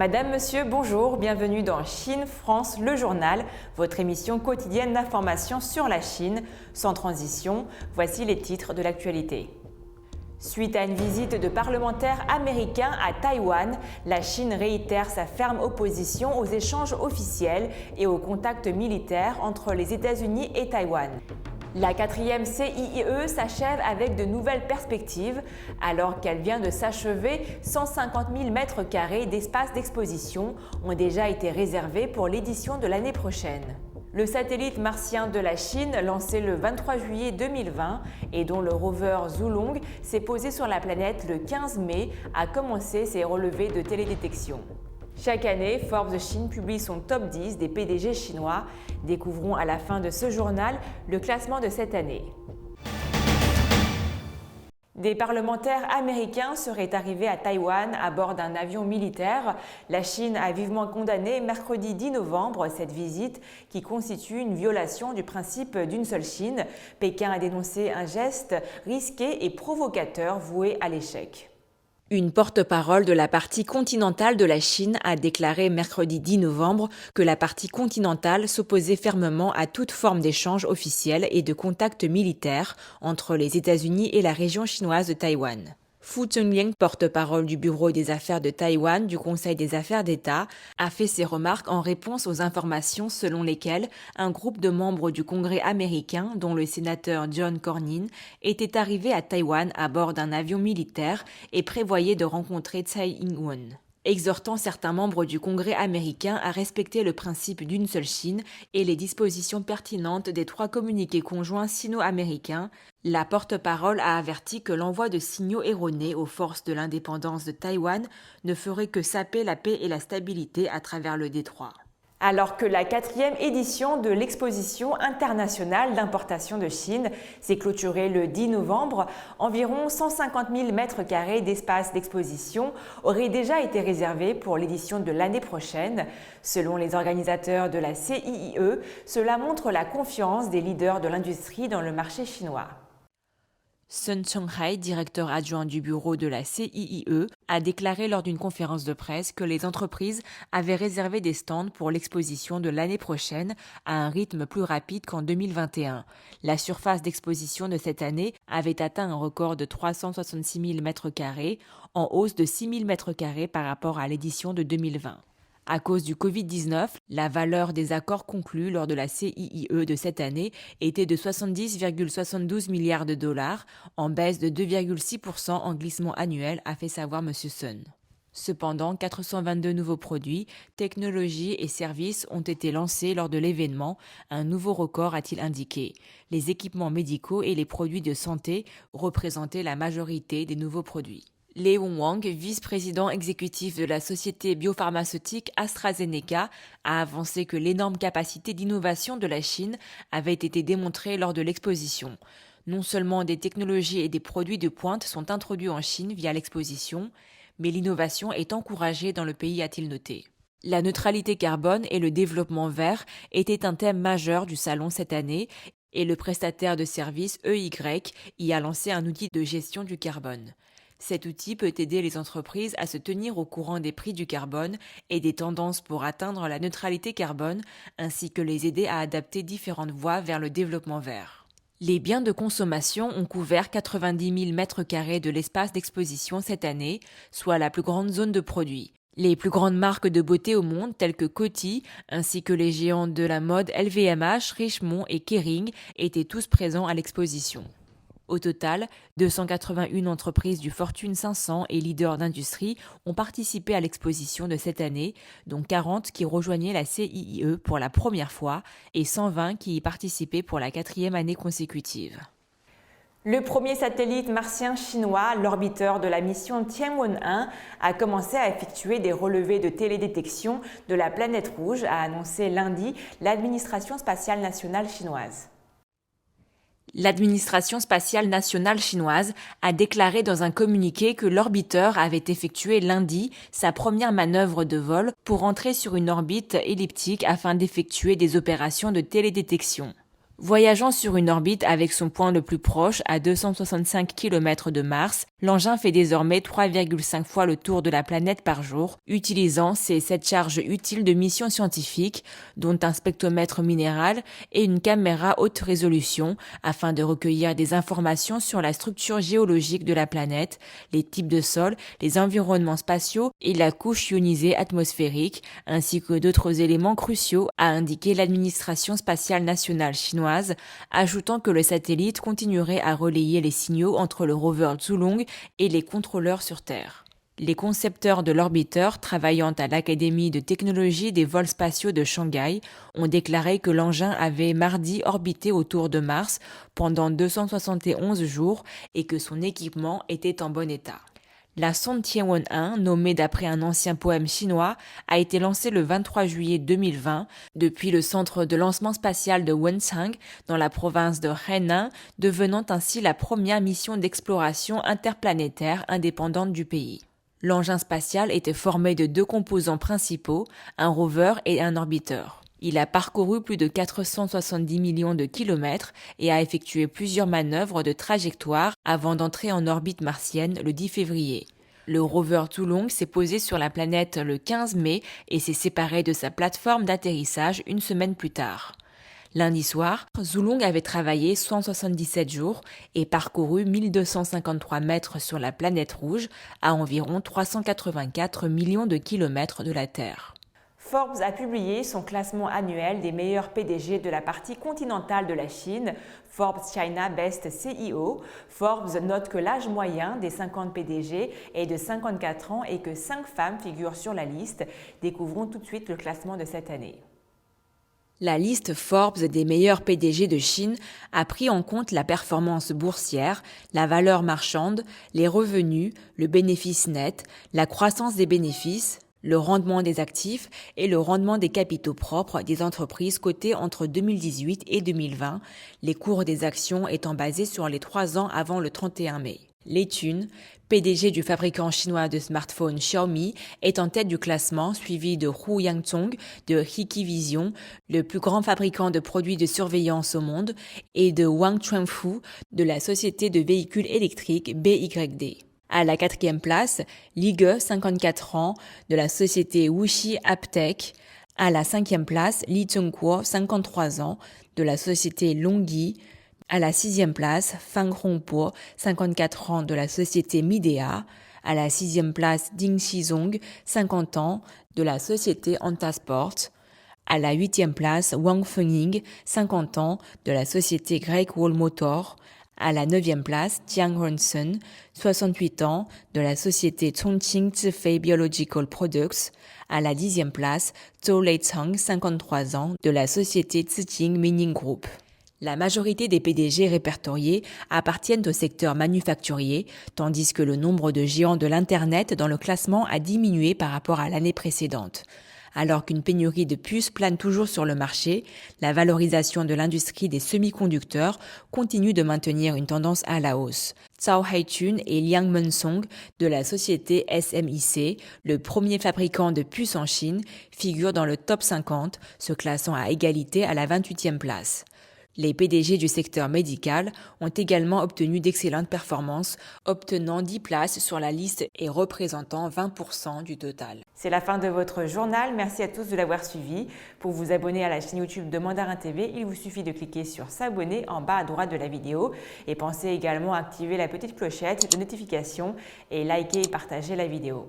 Madame, Monsieur, bonjour, bienvenue dans Chine, France, le journal, votre émission quotidienne d'information sur la Chine. Sans transition, voici les titres de l'actualité. Suite à une visite de parlementaires américains à Taïwan, la Chine réitère sa ferme opposition aux échanges officiels et aux contacts militaires entre les États-Unis et Taïwan. La 4e CIIE s'achève avec de nouvelles perspectives. Alors qu'elle vient de s'achever, 150 000 m² d'espace d'exposition ont déjà été réservés pour l'édition de l'année prochaine. Le satellite martien de la Chine, lancé le 23 juillet 2020 et dont le rover Zhulong s'est posé sur la planète le 15 mai, a commencé ses relevés de télédétection. Chaque année, Forbes Chine publie son top 10 des PDG chinois. Découvrons à la fin de ce journal le classement de cette année. Des parlementaires américains seraient arrivés à Taïwan à bord d'un avion militaire. La Chine a vivement condamné mercredi 10 novembre cette visite qui constitue une violation du principe d'une seule Chine. Pékin a dénoncé un geste risqué et provocateur voué à l'échec. Une porte-parole de la partie continentale de la Chine a déclaré mercredi 10 novembre que la partie continentale s'opposait fermement à toute forme d'échange officiel et de contact militaire entre les États-Unis et la région chinoise de Taïwan. Fu Zhenliang, porte-parole du Bureau des affaires de Taïwan du Conseil des affaires d'État, a fait ces remarques en réponse aux informations selon lesquelles un groupe de membres du Congrès américain, dont le sénateur John Cornyn, était arrivé à Taïwan à bord d'un avion militaire et prévoyait de rencontrer Tsai Ing-wen, exhortant certains membres du Congrès américain à respecter le principe d'une seule Chine et les dispositions pertinentes des 3 communiqués conjoints sino-américains. La porte-parole a averti que l'envoi de signaux erronés aux forces de l'indépendance de Taïwan ne ferait que saper la paix et la stabilité à travers le détroit. Alors que la 4e édition de l'exposition internationale d'importation de Chine s'est clôturée le 10 novembre, environ 150 000 m² d'espace d'exposition auraient déjà été réservés pour l'édition de l'année prochaine. Selon les organisateurs de la CIIE, cela montre la confiance des leaders de l'industrie dans le marché chinois. Sun Chonghai, directeur adjoint du bureau de la CIIE, a déclaré lors d'une conférence de presse que les entreprises avaient réservé des stands pour l'exposition de l'année prochaine à un rythme plus rapide qu'en 2021. La surface d'exposition de cette année avait atteint un record de 366 000 m², en hausse de 6 000 m² par rapport à l'édition de 2020. À cause du Covid-19, la valeur des accords conclus lors de la CIIE de cette année était de 70,72 milliards de dollars, en baisse de 2,6% en glissement annuel, a fait savoir M. Sun. Cependant, 422 nouveaux produits, technologies et services ont été lancés lors de l'événement, un nouveau record a-t-il indiqué. Les équipements médicaux et les produits de santé représentaient la majorité des nouveaux produits. Léon Wang, vice-président exécutif de la société biopharmaceutique AstraZeneca, a avancé que l'énorme capacité d'innovation de la Chine avait été démontrée lors de l'exposition. Non seulement des technologies et des produits de pointe sont introduits en Chine via l'exposition, mais l'innovation est encouragée dans le pays, a-t-il noté. La neutralité carbone et le développement vert étaient un thème majeur du salon cette année et le prestataire de services EY y a lancé un outil de gestion du carbone. Cet outil peut aider les entreprises à se tenir au courant des prix du carbone et des tendances pour atteindre la neutralité carbone, ainsi que les aider à adapter différentes voies vers le développement vert. Les biens de consommation ont couvert 90 000 m² de l'espace d'exposition cette année, soit la plus grande zone de produits. Les plus grandes marques de beauté au monde, telles que Coty, ainsi que les géants de la mode LVMH, Richemont et Kering, étaient tous présents à l'exposition. Au total, 281 entreprises du Fortune 500 et leaders d'industrie ont participé à l'exposition de cette année, dont 40 qui rejoignaient la CIIE pour la première fois et 120 qui y participaient pour la 4e année consécutive. Le premier satellite martien chinois, l'orbiteur de la mission Tianwen-1, a commencé à effectuer des relevés de télédétection de la planète rouge, a annoncé lundi l'administration spatiale nationale chinoise. L'administration spatiale nationale chinoise a déclaré dans un communiqué que l'orbiteur avait effectué lundi sa première manœuvre de vol pour entrer sur une orbite elliptique afin d'effectuer des opérations de télédétection. Voyageant sur une orbite avec son point le plus proche à 265 km de Mars, l'engin fait désormais 3,5 fois le tour de la planète par jour, utilisant ses 7 charges utiles de mission scientifique, dont un spectromètre minéral et une caméra haute résolution, afin de recueillir des informations sur la structure géologique de la planète, les types de sol, les environnements spatiaux et la couche ionisée atmosphérique, ainsi que d'autres éléments cruciaux, a indiqué l'administration spatiale nationale chinoise, ajoutant que le satellite continuerait à relayer les signaux entre le rover Zhulong et les contrôleurs sur Terre. Les concepteurs de l'orbiteur, travaillant à l'Académie de technologie des vols spatiaux de Shanghai, ont déclaré que l'engin avait mardi orbité autour de Mars pendant 271 jours et que son équipement était en bon état. La sonde Tianwen-1, nommée d'après un ancien poème chinois, a été lancée le 23 juillet 2020 depuis le centre de lancement spatial de Wensang dans la province de Henan, devenant ainsi la première mission d'exploration interplanétaire indépendante du pays. L'engin spatial était formé de 2 composants principaux, un rover et un orbiteur. Il a parcouru plus de 470 millions de kilomètres et a effectué plusieurs manœuvres de trajectoire avant d'entrer en orbite martienne le 10 février. Le rover Zhulong s'est posé sur la planète le 15 mai et s'est séparé de sa plateforme d'atterrissage une semaine plus tard. Lundi soir, Zhulong avait travaillé 177 jours et parcouru 1253 mètres sur la planète rouge à environ 384 millions de kilomètres de la Terre. Forbes a publié son classement annuel des meilleurs PDG de la partie continentale de la Chine, Forbes China Best CEO. Forbes note que l'âge moyen des 50 PDG est de 54 ans et que 5 femmes figurent sur la liste. Découvrons tout de suite le classement de cette année. La liste Forbes des meilleurs PDG de Chine a pris en compte la performance boursière, la valeur marchande, les revenus, le bénéfice net, la croissance des bénéfices, le rendement des actifs et le rendement des capitaux propres des entreprises cotées entre 2018 et 2020, les cours des actions étant basés sur les 3 ans avant le 31 mai. Lei Chun, PDG du fabricant chinois de smartphones Xiaomi, est en tête du classement, suivi de Hu Yangzhong de Hikvision, le plus grand fabricant de produits de surveillance au monde, et de Wang Chuanfu de la société de véhicules électriques BYD. À la 4e place, Li Ge, 54 ans, de la société Wuxi Aptech. À la 5e place, Li Zhengguo, 53 ans, de la société Longyi. À la 6e place, Fang Hongbo, 54 ans, de la société Midea. À la 6e place, Ding Xizong, 50 ans, de la société Antasport. À la 8e place, Wang Fenying, 50 ans, de la société Great Wall Motor. À la 9e place, Jiang Runsen, 68 ans, de la société Chongqing Zhifei Biological Products. À la 10e place, Zhou Leicang, 53 ans, de la société Zijing Mining Group. La majorité des PDG répertoriés appartiennent au secteur manufacturier, tandis que le nombre de géants de l'Internet dans le classement a diminué par rapport à l'année précédente. Alors qu'une pénurie de puces plane toujours sur le marché, la valorisation de l'industrie des semi-conducteurs continue de maintenir une tendance à la hausse. Zhao Haichun et Liang Mensong de la société SMIC, le premier fabricant de puces en Chine, figurent dans le top 50, se classant à égalité à la 28e place. Les PDG du secteur médical ont également obtenu d'excellentes performances, obtenant 10 places sur la liste et représentant 20% du total. C'est la fin de votre journal. Merci à tous de l'avoir suivi. Pour vous abonner à la chaîne YouTube de Mandarin TV, il vous suffit de cliquer sur s'abonner en bas à droite de la vidéo. Et pensez également à activer la petite clochette de notification et liker et partager la vidéo.